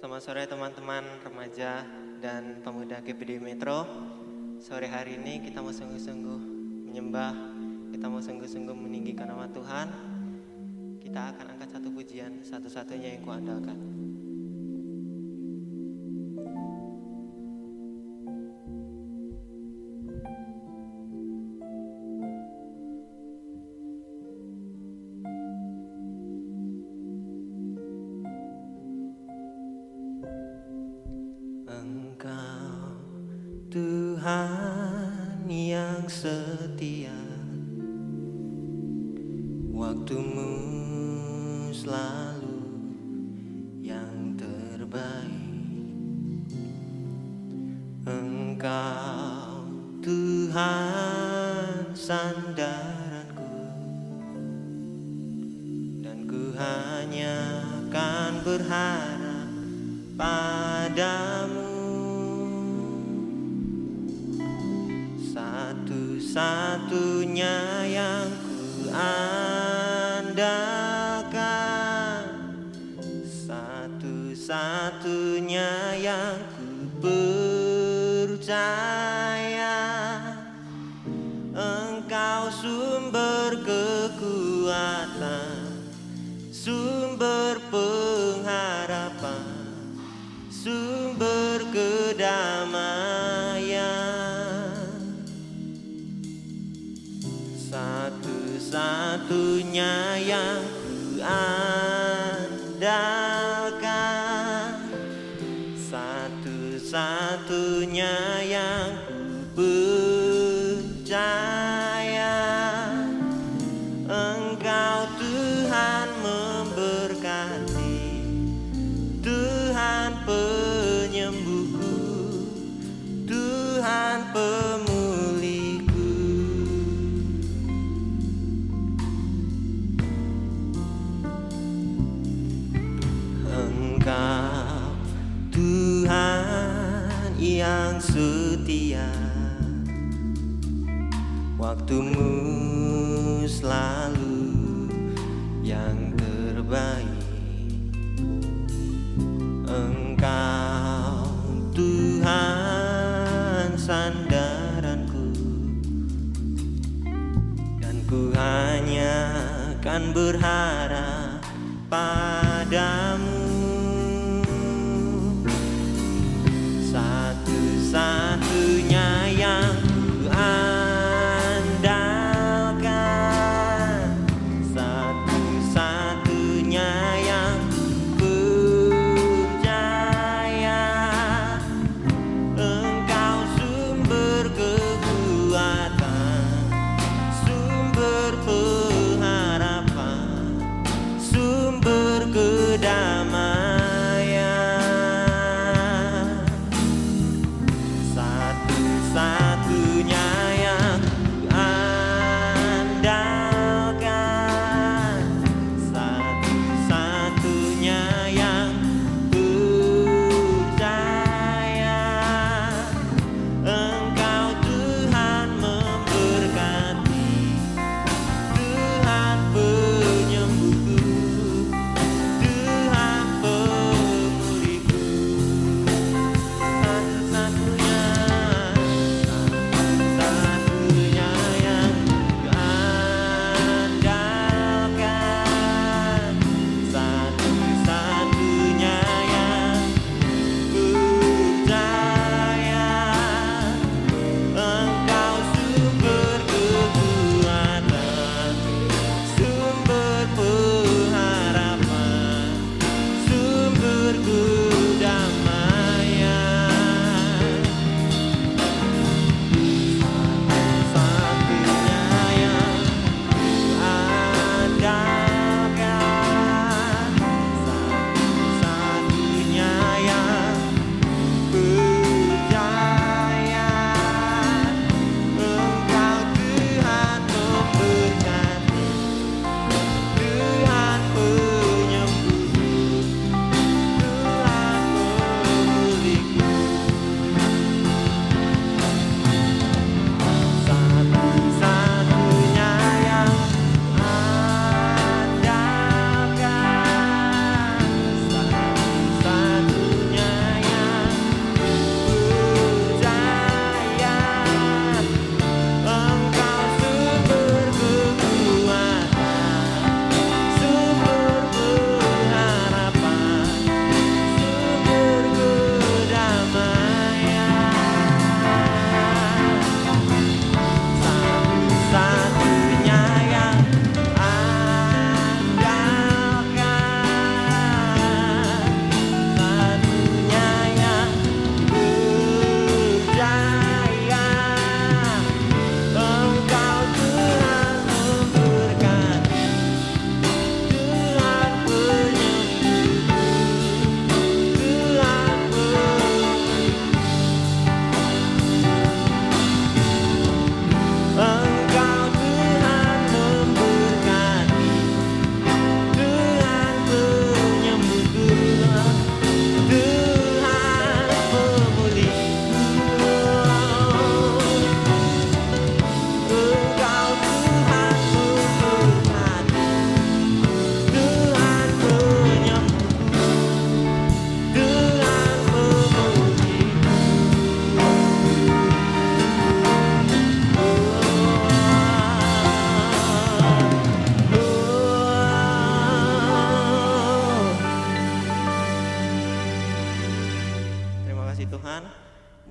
Selamat sore teman-teman remaja dan pemuda GPD Metro. Sore hari ini kita mau sungguh-sungguh menyembah, kita mau sungguh-sungguh meninggikan nama Tuhan. Kita akan angkat satu pujian, satu-satunya yang kuandalkan. Engkau Tuhan yang setia, waktumu selalu yang terbaik. Engkau Tuhan sandaranku, dan ku hanya akan berharap padamu. Satu-satunya yang ku andalkan, satu-satunya yang ku percaya. Engkau sumber kekuatan, sumber pengharapan, sumber kedamaian. Satu-satunya yang ku andalkan, satu-satunya yang ku percaya. Engkau Tuhan memberkati, Tuhan penyembuhku, Tuhan pemulihku. Engkau Tuhan yang setia, waktumu selalu yang terbaik. Engkau Tuhan sandaranku, dan ku hanya akan berharap padamu. Satu-satunya yang ku andalkan, satu-satunya yang ku percaya. Engkau sumber kekuatan, sumber pengharapan, sumber kedamaian.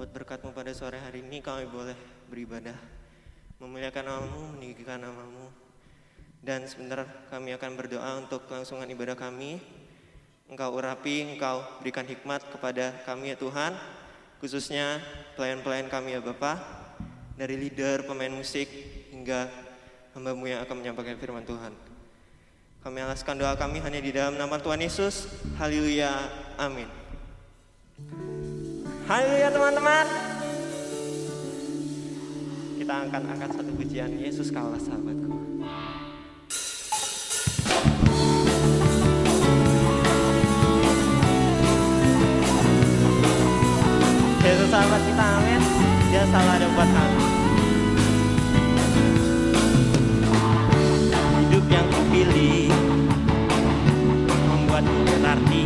Menurut berkat-Mu pada sore hari ini kami boleh beribadah, memuliakan nama-Mu, meninggikan nama-Mu. Dan sebentar kami akan berdoa untuk kelangsungan ibadah kami. Engkau urapi, Engkau berikan hikmat kepada kami ya Tuhan, khususnya pelayan-pelayan kami ya Bapa, dari leader, pemain musik, hingga hamba-Mu yang akan menyampaikan firman Tuhan. Kami alaskan doa kami hanya di dalam nama Tuhan Yesus. Haleluya, amin. Haleluya teman-teman. Kita akan angkat satu pujian, Yesus kaulah sahabatku. Yesus sahabat kita, amin. Dia selalu ada buat kami. Hidup yang kupilih membuatku berarti.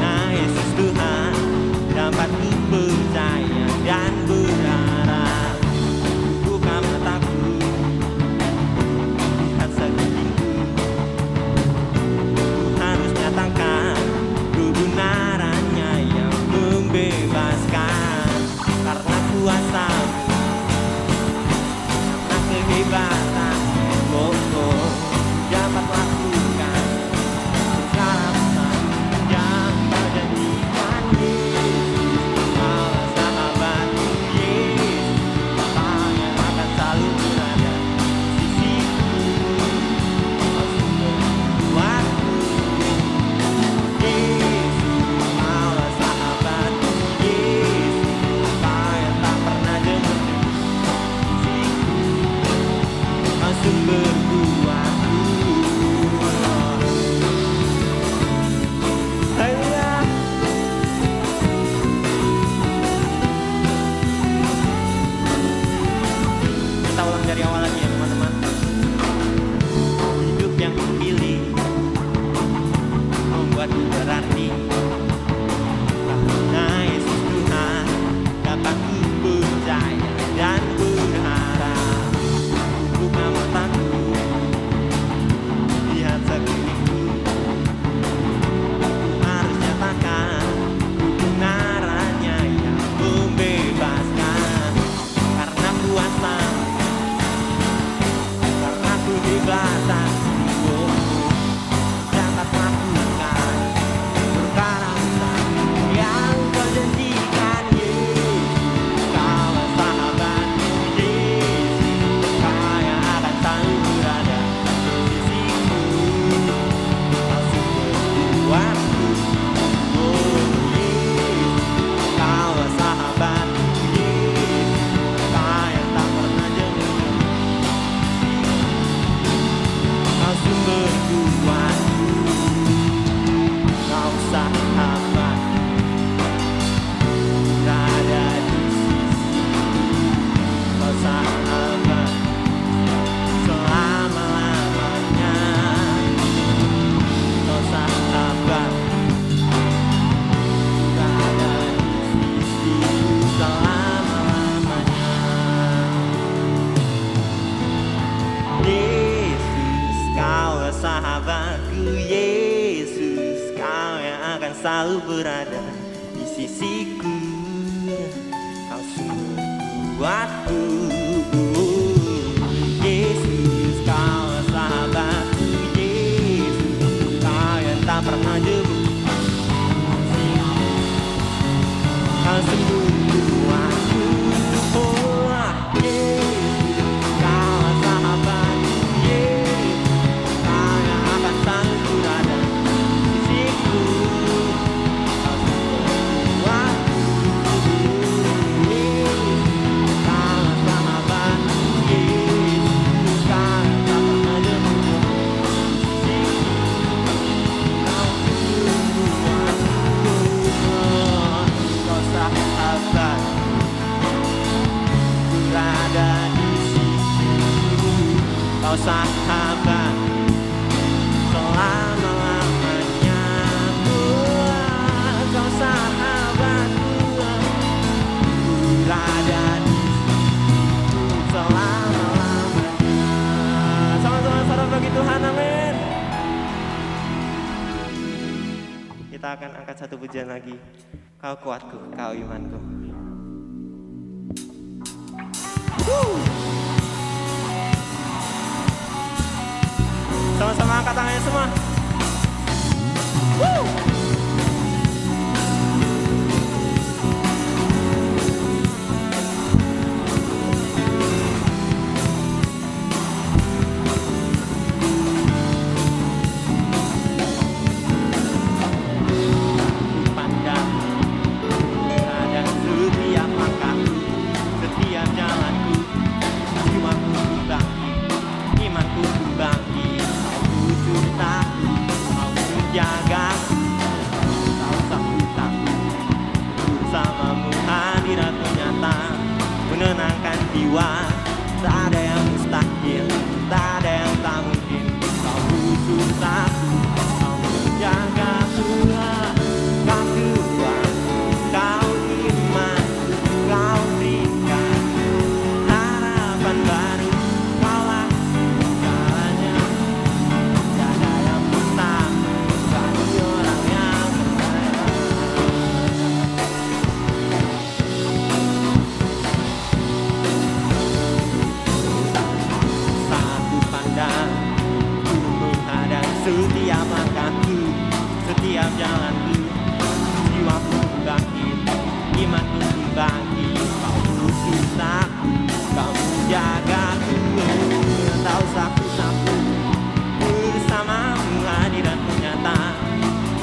Nah Yesus Tuhan dapat ku percaya dan berharap. Buka mataku, lihat sekelilingku. Ku harus nyatakan kebenarannya yang membebaskan. Karena kuasa, karena kehebatan, dapat lakukan perkara yang kau janjikan. Yesus kaulah sahabatku, Yesus Bapa yang akan selalu berada di sisiku, kau sumber kuatku. Yesus kaulah sahabatku, Yesus Bapa yang tak pernah jemu di sisiku, kau sumber kuatku. Kita ulang dari awal lagi ya teman-teman. Hidup yang kupilih membuatku berarti. Karena Yesus Tuhan dapat ku percaya dan berharap. Buka mataku, lihat sekelilingku. Ku harus nyatakan kebenarannya yang membebaskan. Karena kuasa, karena kehebatan, dapat lakukan perkara besar yang kau janjikan. Yesus kaulah sahabatku, Yesus Bapa yang akan selalu berada di sisiku, kau sumber kuatku. Yesus kaulah sahabatku, Yesus Bapa yang tak pernah jemu, kau sumber kuatku. Kau sahabat berada di sisiku, kau sahabat selama-lamanya. Kau sahabat berada di sisiku selama-lamanya. Yesus kaulah sahabatku, Yesus kau yang akan selalu berada di sisiku, kau sumber kuatku. Yesus kaulah sahabatku, Yesus kau yang tak pernah jemu, kau sumber kuatku. Oh Yesus kaulah sahabatku, Yesus kau yang akan selalu berada di sisiku, kau sumber kuatku. Yesus kaulah sahabatku, Yesus kau yang tak pernah jemu, kau sumber kuatku. Kau sahabat berada di sisiku, kau sahabat selama-lamanya. Kau sahabatku berada di sisiku selama-lamanya. Sama-sama saudara bagi Tuhan, amin. Kita kita akan angkat satu pujian lagi. Kau kuatku, kau imanku. Sama-sama angkat tangannya semua. Menenangkan jiwa, tak ada yang mustahil, tak ada yang tak mungkin. Kau khusus aku, kau menjaga Tuhan. Kau kuat, kau iman, kau berikan harapan baru. Kaulah segalanya, tak ada yang mustahil bagi orang yang percaya. Setiap langkahku, setiap jalanku, jiwaku bangkit, imanku bangkit. Kau khusus aku, kau menjagaku, tak usah ku takut. Bersamamu hadiratmu nyata,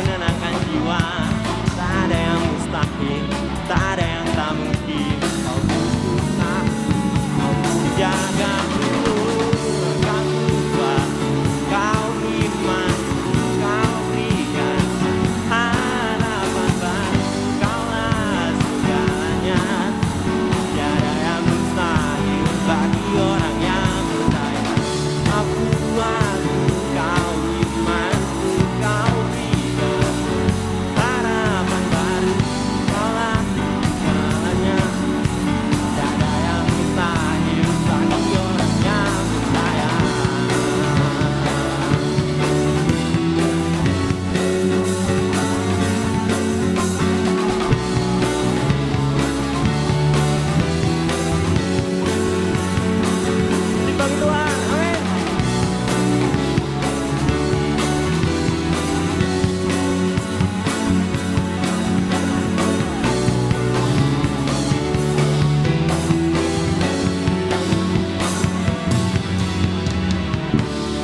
menenangkan jiwa. Tak ada yang mustahil, tak ada yang tak mungkin. Kau khusus aku, kau menjagaku.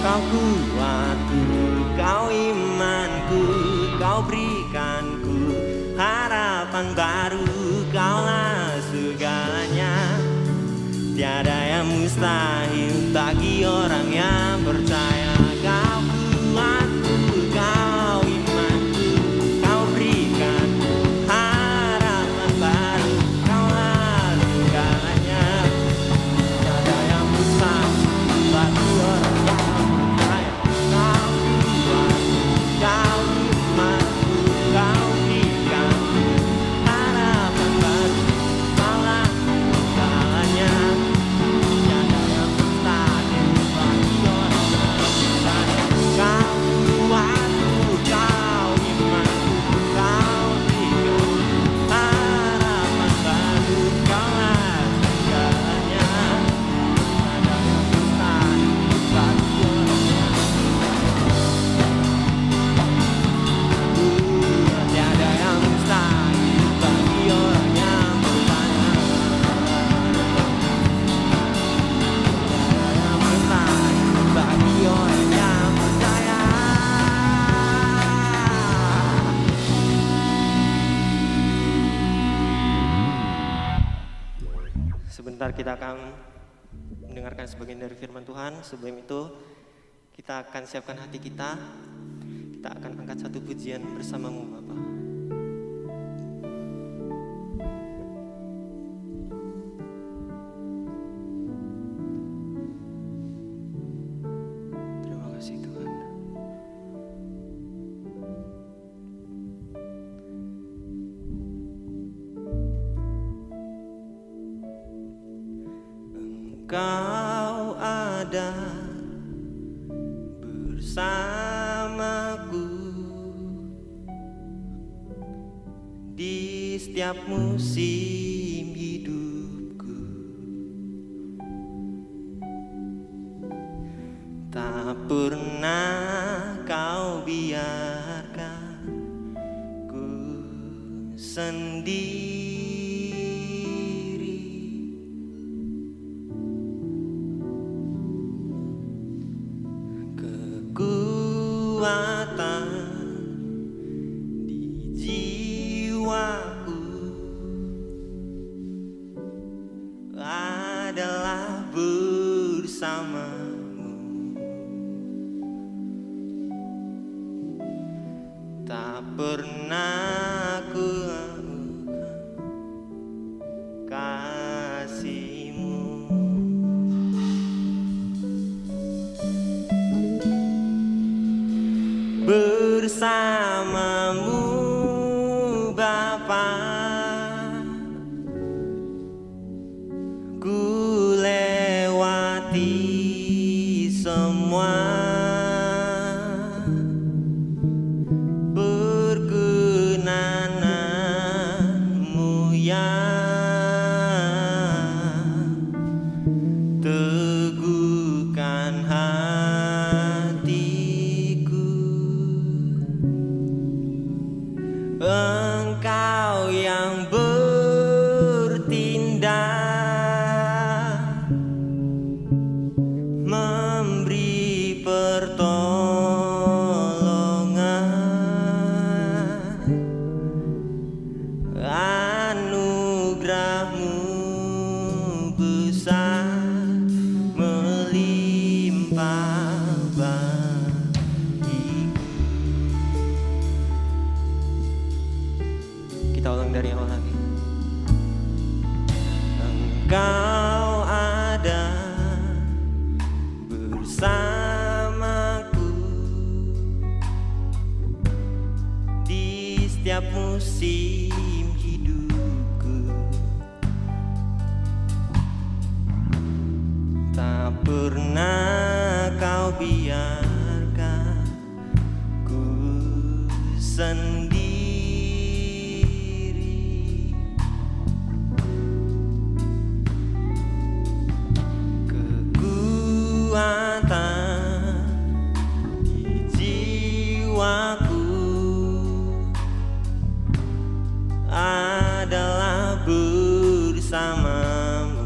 Kau kuatku, kau imanku, kau berikanku harapan baru. Kaulah segalanya, tiada yang mustahil bagi orang yang percaya. Kau kuatku, kau imanku, kau berikan harapan baru. Kaulah segalanya, tiada yang mustahil bagi orang yang sebentar kita akan mendengarkan sebagian dari firman Tuhan. Sebelum itu kita akan siapkan hati kita. Kita akan angkat satu pujian bersamamu Bapak. Terima kasih Tuhan. Engkau ada bersamaku, setiap musim hidupku. Tak pernah kau biarkan ku sendiri. Kekuatan di jiwaku adalah bersamamu. Tak pernah ku kasihmu. Bersamamu Bapa, ku lewati semua perkenananmu yang teguhkan hatiku. Engkau yang bertindak, memberi pertolongan, anugerahmu besar melimpah bagiku. Kita ulang dari awal lagi. Engkau ada bersamaku di setiap musim hidupku. Tak pernah kau biarkan ku sendiri. Di jiwaku adalah bersamamu.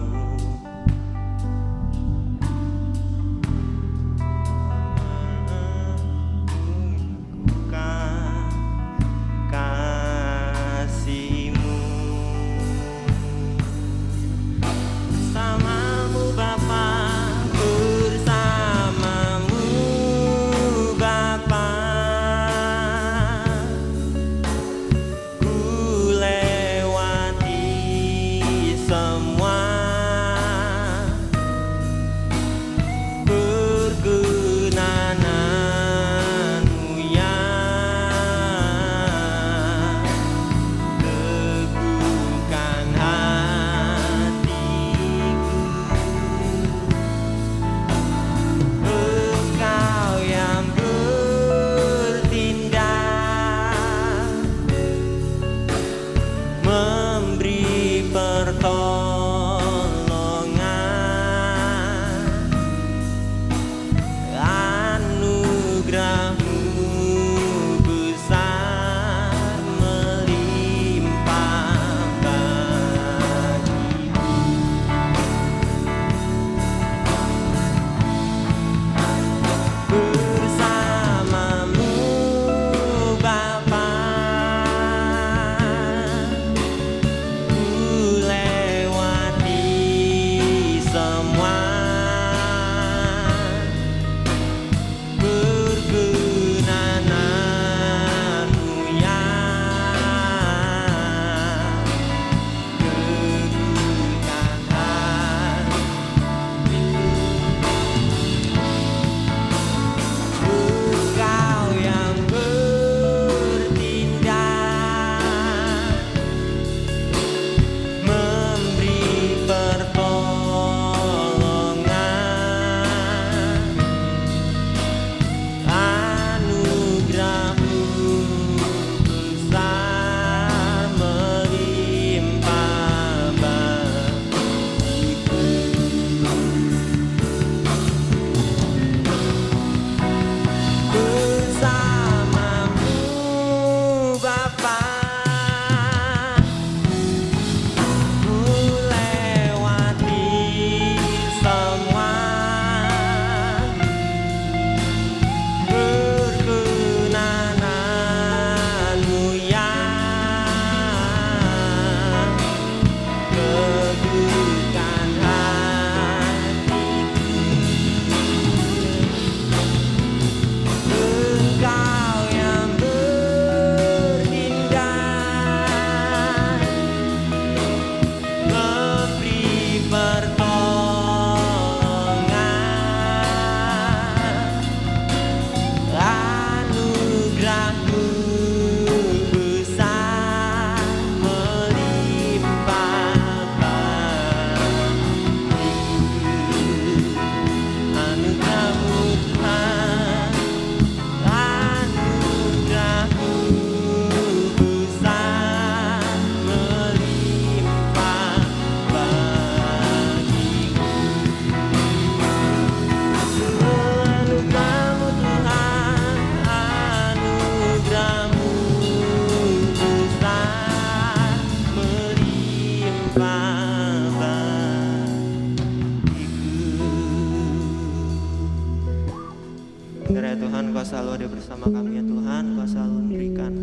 Sebenarnya Tuhan, Kau selalu ada bersama kami ya Tuhan. Kau selalu memberikan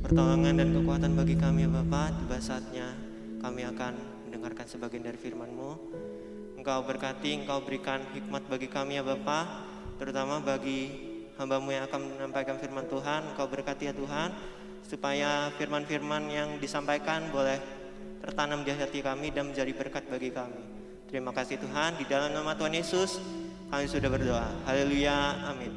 pertolongan dan kekuatan bagi kami ya Bapa. Tiba saatnya kami akan mendengarkan sebagian dari firman-Mu. Engkau berkati, Engkau berikan hikmat bagi kami ya Bapa, terutama bagi hamba-Mu yang akan menyampaikan firman Tuhan. Engkau berkati ya Tuhan, supaya firman-firman yang disampaikan boleh tertanam di hati kami dan menjadi berkat bagi kami. Terima kasih Tuhan, di dalam nama Tuhan Yesus kami sudah berdoa. Haleluya, amin.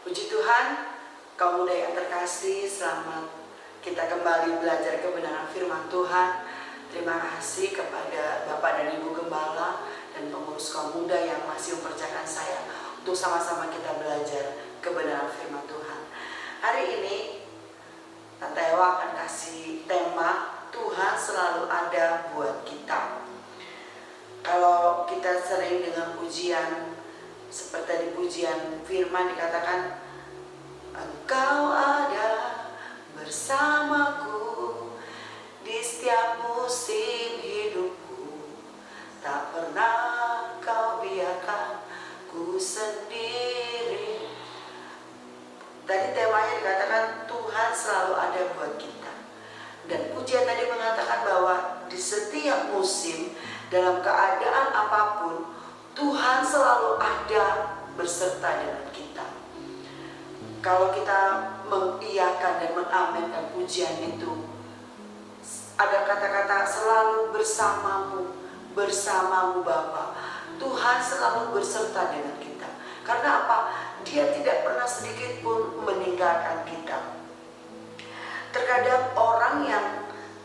Puji Tuhan, kaum muda yang terkasih, selamat kita kembali belajar kebenaran firman Tuhan. Terima kasih kepada Bapak dan Ibu Gembala dan pengurus kaum muda yang masih mempercayakan saya untuk sama-sama kita belajar kebenaran firman Tuhan. Hari ini Tante Ewa akan kasih tema Tuhan selalu ada buat kita. Kalau kita sering dengan pujian seperti di pujian firman dikatakan, Engkau ada bersamaku di setiap musim hidupku, tak pernah Kau biarkan ku sendiri. Tadi temanya dikatakan Tuhan selalu ada buat kita. Dan pujian tadi mengatakan bahwa di setiap musim, dalam keadaan apapun, Tuhan selalu ada berserta dengan kita. Kalau kita mengiyakan dan mengaminkan pujian itu, ada kata-kata selalu bersamamu Bapa. Tuhan selalu berserta dengan kita. Karena apa? Dia tidak pernah sedikit pun meninggalkan kita. Terkadang orang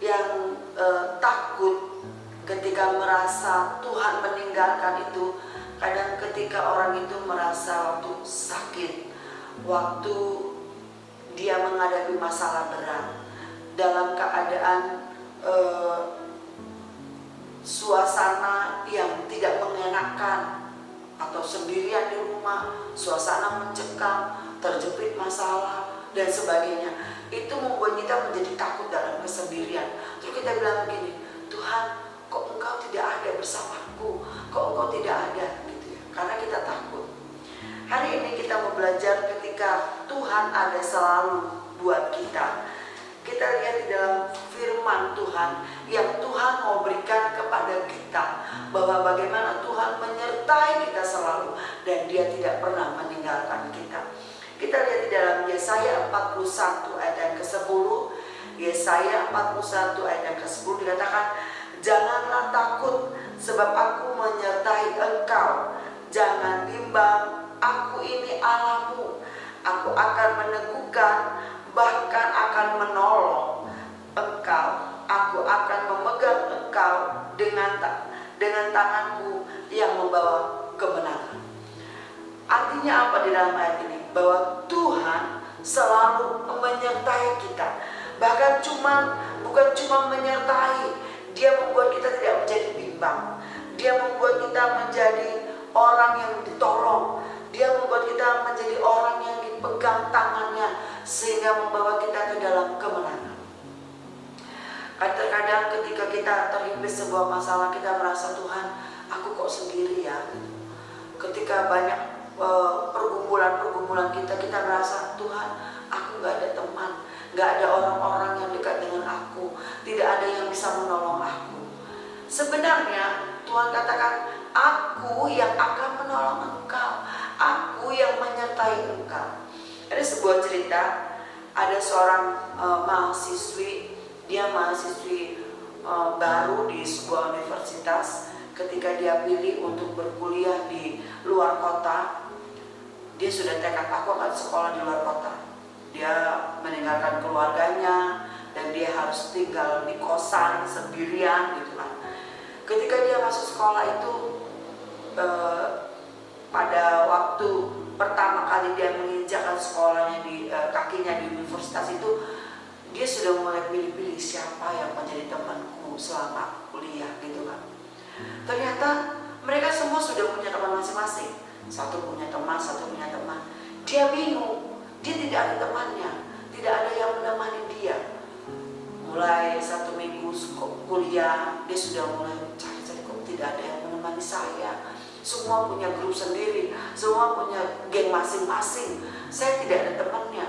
yang takut ketika merasa Tuhan meninggalkan itu, kadang ketika orang itu merasa waktu sakit, waktu dia menghadapi masalah berat, dalam keadaan suasana yang tidak mengenakan, atau sendirian di rumah, suasana mencekam, terjepit masalah dan sebagainya, itu membuat kita menjadi takut dalam kesendirian. Terus kita bilang begini, Tuhan, kok Engkau tidak ada bersamaku, kok Engkau tidak ada, gitu ya. Karena kita takut. Hari ini kita mau belajar ketika Tuhan ada selalu buat kita. Kita lihat di dalam firman Tuhan yang Tuhan mau berikan kepada kita, bahwa bagaimana Tuhan menyertai kita selalu dan Dia tidak pernah meninggalkan kita. Kita lihat di dalam Yesaya 41 ayat yang ke-10. Yesaya 41 ayat yang ke-10 dikatakan, janganlah takut sebab aku menyertai engkau, jangan bimbang, aku ini Allahmu, aku akan meneguhkan, bahkan akan menolong engkau, aku akan memegang engkau dengan tanganku yang membawa kemenangan. Artinya apa di dalam ayat ini? Bahwa Tuhan selalu menyertai kita. Bahkan bukan cuma menyertai, Dia membuat kita tidak menjadi bimbang. Dia membuat kita menjadi orang yang ditolong. Dia membuat kita menjadi orang yang dipegang tangannya, sehingga membawa kita ke dalam kemenangan. Kadang-kadang ketika kita terhimpit sebuah masalah, kita merasa, Tuhan, aku kok sendiri ya. Ketika banyak pergumulan kita merasa, Tuhan, aku gak ada teman, gak ada orang-orang yang dekat dengan aku, tidak ada yang bisa menolong aku. Sebenarnya Tuhan katakan, aku yang akan menolong engkau, aku yang menyertai engkau. Ada sebuah cerita, ada seorang mahasiswi, dia mahasiswi baru di sebuah universitas. Ketika dia pilih untuk berkuliah di luar kota, dia sudah tekad, aku akan sekolah di luar kota. Dia meninggalkan keluarganya dan dia harus tinggal di kosan sendirian gitu kan. Ketika dia masuk sekolah itu, pada waktu pertama kali dia menginjakkan sekolahnya kakinya di universitas itu, dia sudah mulai pilih-pilih siapa yang menjadi temanku selama kuliah gitu kan. Ternyata mereka semua sudah punya teman masing-masing. Satu punya teman, satu punya teman. Dia bingung, dia tidak ada temannya, tidak ada yang menemani dia. Mulai 1 minggu kuliah, dia sudah mulai cari-cari, kok tidak ada yang menemani saya. Semua punya grup sendiri, semua punya geng masing-masing. Saya tidak ada temannya.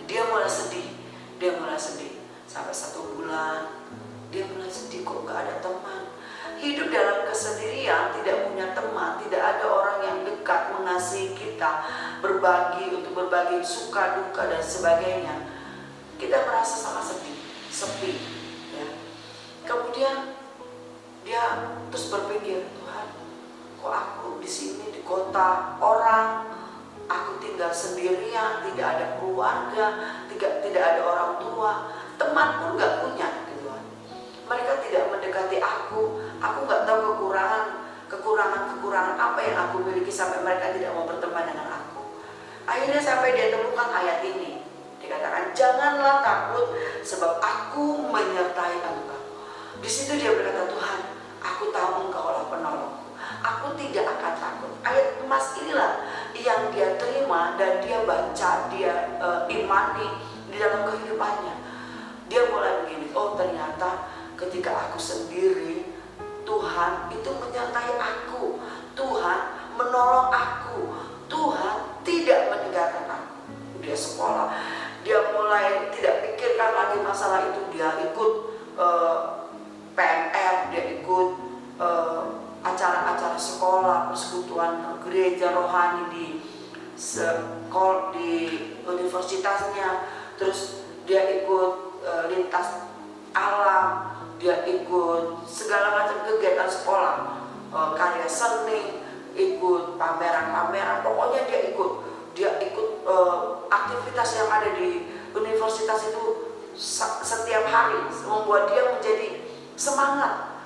Dia mulai sedih, sampai 1 bulan. Dia mulai sedih, kok gak ada teman. Hidup dalam kesendirian, tidak punya teman, tidak ada orang yang dekat mengasihi kita, untuk berbagi suka duka dan sebagainya. Kita merasa sangat sedih, sepi, ya. Kemudian dia terus berpikir, Tuhan, kok aku di sini di kota orang, aku tinggal sendirian, tidak ada keluarga, tidak ada orang tua, teman pun gak punya, gitu kan. Mereka tidak mendekati aku nggak tahu kekurangan apa yang aku miliki sampai mereka tidak mau berteman dengan aku. Akhirnya sampai dia temukan ayat ini, dikatakan janganlah takut sebab aku menyertai engkau. Di situ dia berkata, Tuhan, aku tahu engkaulah penolongku, aku tidak akan takut. Ayat emas inilah yang dia terima dan dia baca, dia imani di dalam kehidupannya. Dia mulai begini, oh ternyata ketika aku sendiri, Tuhan itu menyertai aku, Tuhan menolong aku, Tuhan tidak meninggalkan aku. Dia sekolah, dia mulai tidak pikirkan lagi masalah itu. Dia ikut PMR, dia ikut acara-acara sekolah, persekutuan gereja rohani di universitasnya. Terus dia ikut lintas alam, dia ikut segala macam kegiatan sekolah, karya seni, ikut pameran-pameran, pokoknya dia ikut aktivitas yang ada di universitas itu setiap hari, membuat dia menjadi semangat.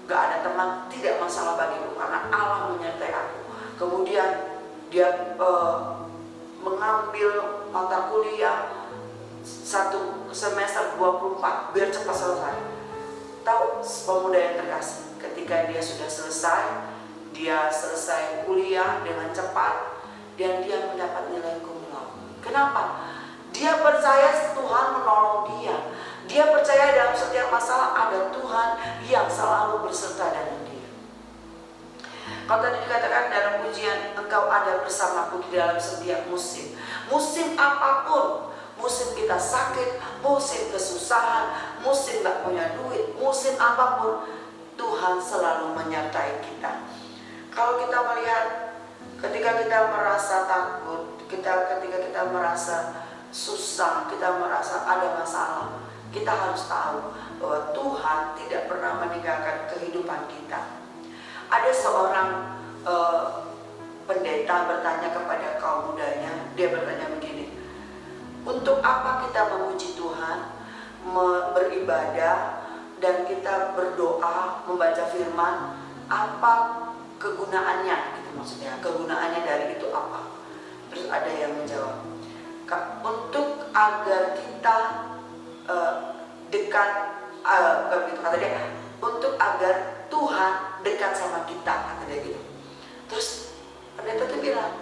Gak ada teman, tidak masalah bagiku karena Allah menyertai aku. Kemudian dia mengambil mata kuliah 1 semester 24 biar cepat selesai. Tahu pemuda yang terkasih, ketika dia sudah selesai, dia selesai kuliah dengan cepat dan dia mendapat nilai cum laude. Kenapa? Dia percaya Tuhan menolong dia. Dia percaya dalam setiap masalah ada Tuhan yang selalu berserta dengan dia. Kalau tadi dikatakan dalam pujian, engkau ada bersamaku di dalam setiap musim. Musim apapun, musim kita sakit, musim kesusahan, musim gak punya duit, musim apapun, Tuhan selalu menyertai kita. Kalau kita melihat ketika kita merasa takut, ketika kita merasa susah, kita merasa ada masalah, kita harus tahu bahwa Tuhan tidak pernah meninggalkan kehidupan kita. Ada seorang pendeta bertanya kepada kaum mudanya, dia bertanya begini, untuk apa kita memuji Tuhan, beribadah, dan kita berdoa, membaca firman, apa kegunaannya? Gitu maksudnya, kegunaannya dari itu apa? Terus ada yang menjawab, untuk agar kita dekat, begitu kata dia, untuk agar Tuhan dekat sama kita, kata dia gitu. Terus pendeta itu bilang,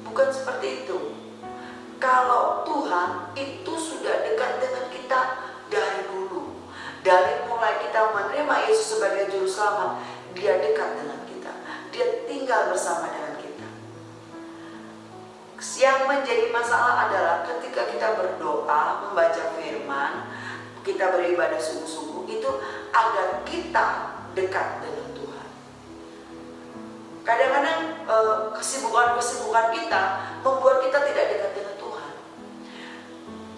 bukan seperti itu. Kalau Tuhan itu sudah dekat dengan kita dari dulu, dari mulai kita menerima Yesus sebagai juru selamat, dia dekat dengan kita, dia tinggal bersama dengan kita. Yang menjadi masalah adalah ketika kita berdoa, membaca firman, kita beribadah sungguh-sungguh, itu agar kita dekat dengan Tuhan. Kadang-kadang kesibukan kita membuat kita tidak dekat dengan Tuhan.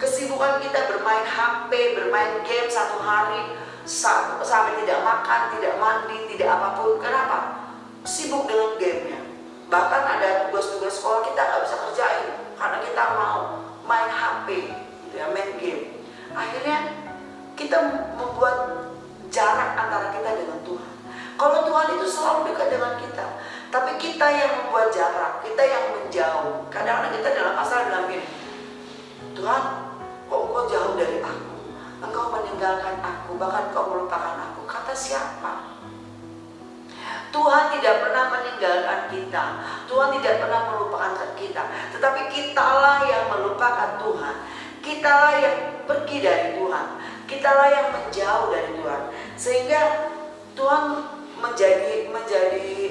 Kesibukan kita bermain HP, bermain game satu hari sampai tidak makan, tidak mandi, tidak apapun. Kenapa? Sibuk dengan gamenya. Bahkan ada tugas-tugas sekolah kita nggak bisa kerjain karena kita mau main HP, ya, main game. Akhirnya kita membuat jarak antara kita dengan Tuhan. Kalau Tuhan itu selalu dekat dengan kita, tapi kita yang membuat jarak, kita yang menjauh. Kadang-kadang kita dalam masalah bilang gini, Tuhan, kok engkau jauh dari aku? Engkau meninggalkan aku, bahkan engkau melupakan aku. Kata siapa? Tuhan tidak pernah meninggalkan kita, Tuhan tidak pernah melupakan kita, tetapi kitalah yang melupakan Tuhan, kitalah yang pergi dari Tuhan, kitalah yang menjauh dari Tuhan. Sehingga Tuhan menjadi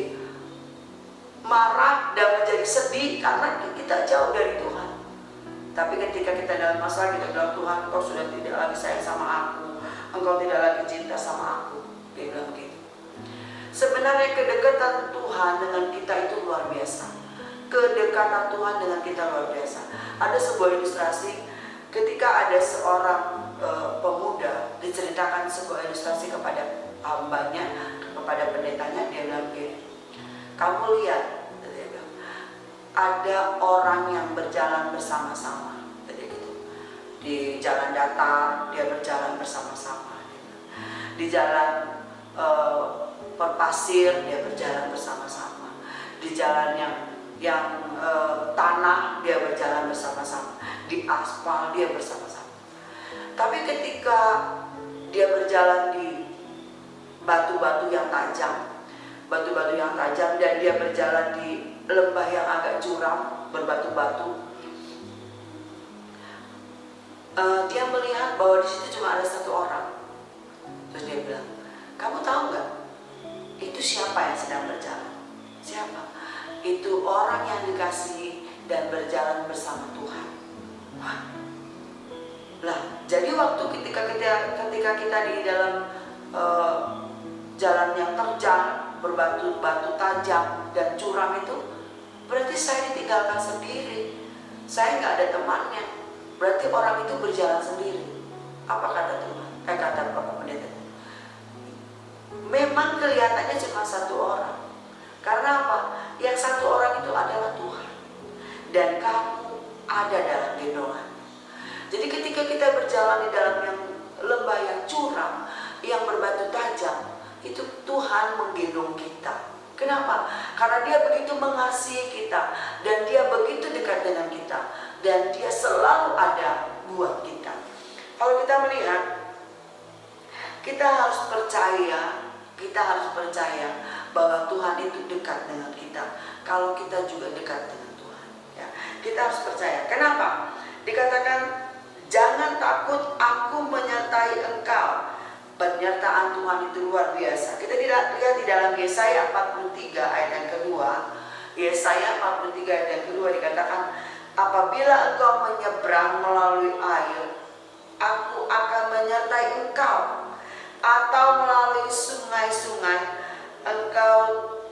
marah dan menjadi sedih karena kita jauh dari Tuhan. Tapi ketika kita dalam masalah, kita bilang, Tuhan, Engkau sudah tidak lagi sayang sama aku, Engkau tidak lagi cinta sama aku. Dia bilang gitu. Sebenarnya kedekatan Tuhan dengan kita itu luar biasa. Kedekatan Tuhan dengan kita luar biasa. Ada sebuah ilustrasi ketika ada seorang pemuda, diceritakan sebuah ilustrasi kepada hambanya, kepada pendetanya. Dia bilang gini, kamu lihat, dia bilang, ada orang yang berjalan bersama-sama, gitu. Di jalan datar dia berjalan bersama-sama, di jalan berpasir dia berjalan bersama-sama, di jalan yang tanah dia berjalan bersama-sama, di aspal dia bersama-sama. Tapi ketika dia berjalan di batu-batu yang tajam, dan dia berjalan di lembah yang agak curam berbatu-batu, dia melihat bahwa di situ cuma ada satu orang. Terus dia bilang, kamu tahu nggak? Itu siapa yang sedang berjalan? Siapa? Itu orang yang dikasihi dan berjalan bersama Tuhan. Wah. Lah, jadi waktu ketika kita di dalam jalan yang terjal, berbatu-batu tajam dan curam itu, berarti saya ditinggalkan sendiri. Saya nggak ada temannya. Berarti orang itu berjalan sendiri. Apa kata Tuhan? Kata Bapak Pendeta. Memang kelihatannya cuma satu orang. Karena apa? Yang satu orang itu adalah Tuhan. Dan kamu ada dalam gendongan. Jadi ketika kita berjalan di dalam yang lembah yang curam, yang berbatu tajam, itu Tuhan menggendong kita. Kenapa? Karena Dia begitu mengasihi kita, dan Dia begitu dekat dengan kita, dan Dia selalu ada buat kita. Kalau kita melihat, kita harus percaya bahwa Tuhan itu dekat dengan kita. Kalau kita juga dekat dengan Tuhan, ya, kita harus percaya. Kenapa? Dikatakan, jangan takut, aku menyertai engkau. Penyertaan Tuhan itu luar biasa. Kita lihat di dalam Yesaya 43 ayat yang kedua. Yesaya 43 ayat yang kedua dikatakan, apabila engkau menyeberang melalui air, aku akan menyertai engkau. Atau melalui sungai-sungai, engkau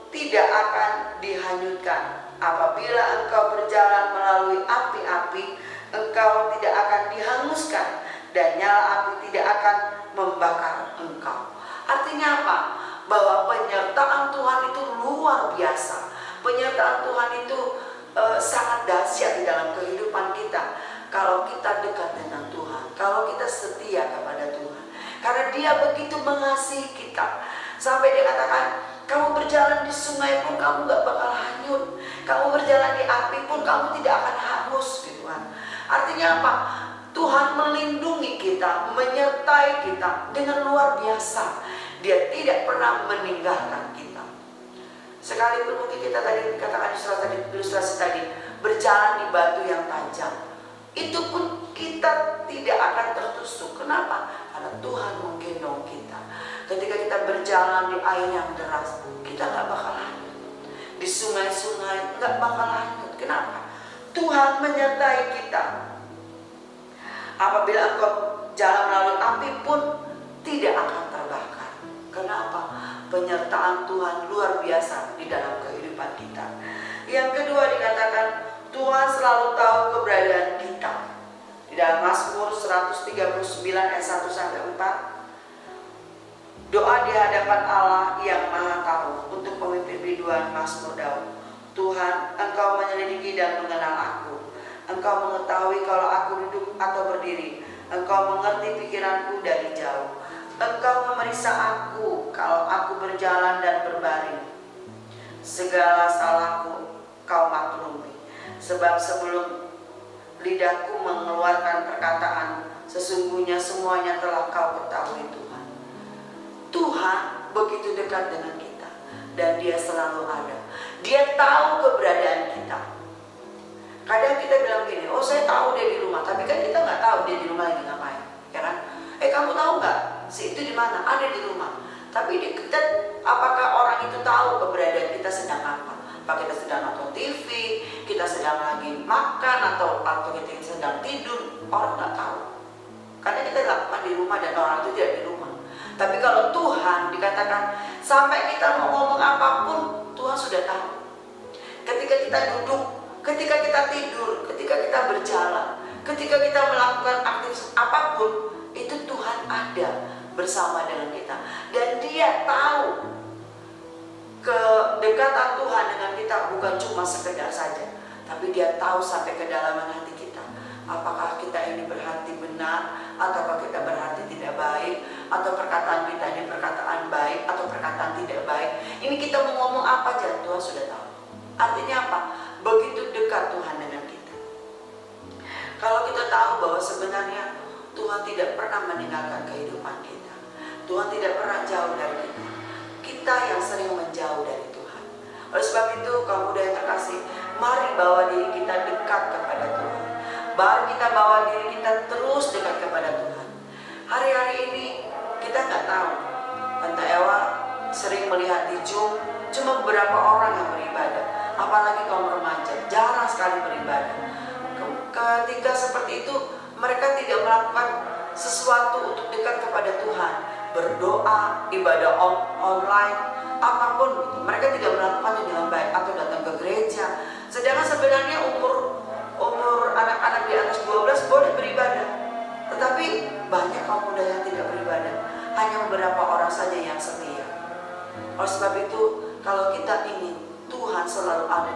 tidak akan dihanyutkan. Apabila engkau berjalan melalui api-api, engkau tidak akan dihanguskan, dan nyala api tidak akan membakar engkau. Artinya apa? Bahwa penyertaan Tuhan itu luar biasa. Penyertaan Tuhan itu sangat dahsyat di dalam kehidupan kita. Kalau kita dekat dengan Tuhan, kalau kita setia kepada Tuhan, karena Dia begitu mengasihi kita. Sampai Dia katakan, kamu berjalan di sungai pun kamu gak bakal hanyut, kamu berjalan di api pun kamu tidak akan hangus, gitu kan. Artinya apa? Tuhan melindungi kita, menyertai kita dengan luar biasa. Dia tidak pernah meninggalkan kita. Sekalipun mungkin kita tadi katakan ilustrasi tadi, berjalan di batu yang tajam, itu pun kita tidak akan tertusuk. Kenapa? Karena Tuhan menggendong kita. Ketika kita berjalan di air yang deras, kita gak bakal hanyut. Di sungai-sungai gak bakal hanyut. Kenapa? Tuhan menyertai kita. Apabila engkau jalan melalui api pun tidak akan terbakar. Kenapa? Penyertaan Tuhan luar biasa di dalam kehidupan kita. Yang kedua dikatakan, Tuhan selalu tahu keberadaan kita. Di dalam Mazmur 139 ayat 1-4, doa di hadapan Allah yang Maha Tahu untuk pemimpin biduan Mazmur Daud. Tuhan, Engkau menyelidiki dan mengenal aku. Engkau mengetahui kalau aku duduk atau berdiri. Engkau mengerti pikiranku dari jauh. Engkau memeriksa aku kalau aku berjalan dan berbaring. Segala salahku Kau maklumi. Sebab sebelum lidahku mengeluarkan perkataan, sesungguhnya semuanya telah Kau ketahui, Tuhan. Tuhan begitu dekat dengan kita, dan Dia selalu ada. Dia tahu keberadaan kita. Kadang kita bilang gini, oh saya tahu dia di rumah, tapi kan kita nggak tahu dia di rumah lagi ngapain, ya kan? Kamu tahu nggak si itu di mana? Ada di rumah. Tapi kita, apakah orang itu tahu keberadaan kita sedang apa? Apakah kita sedang nonton TV, kita sedang lagi makan, atau kita sedang tidur? Orang nggak tahu. Karena kita lakukan di rumah dan orang itu tidak di rumah. Tapi kalau Tuhan dikatakan sampai kita mau ngomong apapun, Tuhan sudah tahu. Ketika kita duduk, ketika kita tidur, ketika kita berjalan, ketika kita melakukan aktivitas apapun, itu Tuhan ada bersama dengan kita. Dan Dia tahu kedekatan Tuhan dengan kita bukan cuma sekedar saja, tapi Dia tahu sampai kedalaman hati kita. Apakah kita ini berhati benar, ataukah kita berhati tidak baik, atau perkataan kita ini perkataan baik atau perkataan tidak baik. Ini kita mau ngomong apa aja, Tuhan sudah tahu. Artinya apa? Begitu dekat Tuhan dengan kita. Kalau kita tahu bahwa sebenarnya Tuhan tidak pernah meninggalkan kehidupan kita, Tuhan tidak pernah jauh dari kita, kita yang sering menjauh dari Tuhan. Oleh sebab itu, kaum muda yang terkasih, mari bawa diri kita dekat kepada Tuhan. Baru kita bawa diri kita terus dekat kepada Tuhan. Hari-hari ini kita nggak tahu, Tante Ewa sering melihat di Zoom cuma beberapa orang yang beribadah. Apalagi kaum remaja, jarang sekali beribadah. Ketika seperti itu, mereka tidak melakukan sesuatu untuk dekat kepada Tuhan, berdoa, ibadah online, apapun gitu. Mereka tidak melakukannya dengan baik atau datang ke gereja. Sedangkan sebenarnya umur anak-anak di atas 12 boleh beribadah. Tetapi banyak kaum muda yang tidak beribadah. Hanya beberapa orang saja yang setia. Oleh sebab itu, kalau kita ingin Tuhan selalu ada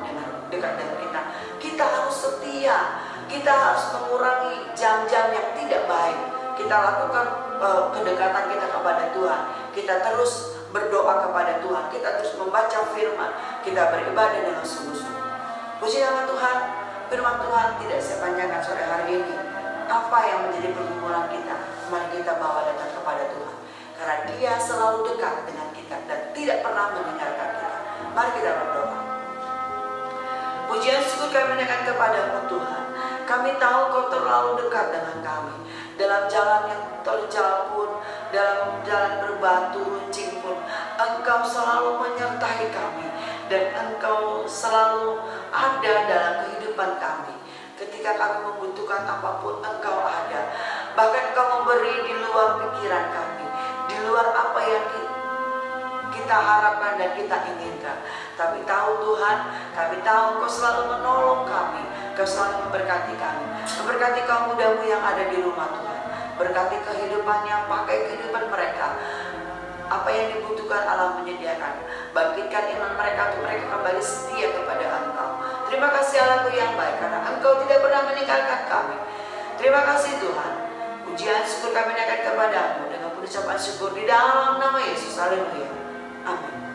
dekat dengan kita, kita harus setia. Kita harus mengurangi jam-jam yang tidak baik. Kita lakukan kedekatan kita kepada Tuhan. Kita terus berdoa kepada Tuhan. Kita terus membaca firman. Kita beribadah dengan sungguh-sungguh. Puji nama Tuhan. Firman Tuhan tidak saya panjangkan sore hari ini. Apa yang menjadi pergumulan kita, mari kita bawa datang kepada Tuhan. Karena Dia selalu dekat dengan kita dan tidak pernah meninggalkan kita. Mari kita berdoa. Pujian syukur kami naikkan kepadamu Tuhan. Kami tahu Kau terlalu dekat dengan kami. Dalam jalan yang terjal pun, dalam jalan berbatu runcing pun, Engkau selalu menyertai kami. Dan Engkau selalu ada dalam kehidupan kami. Ketika kami membutuhkan apapun, Engkau ada. Bahkan Engkau memberi di luar pikiran kami, di luar apa yang kita harapkan dan kita inginkan. Tapi tahu Tuhan, kami tahu Kau selalu menolong kami, Kau selalu memberkati kami. Memberkati kaum mudamu yang ada di rumah Tuhan. Berkati kehidupannya, pakai kehidupan mereka. Apa yang dibutuhkan Allah menyediakan. Bangkitkan iman mereka untuk mereka kembali setia kepada Engkau. Terima kasih Allahku yang baik, karena Engkau tidak pernah meninggalkan kami. Terima kasih Tuhan. Pujian syukur kami naikkan kepadamu dengan ucapan syukur di dalam nama Yesus. Haleluya. Amin.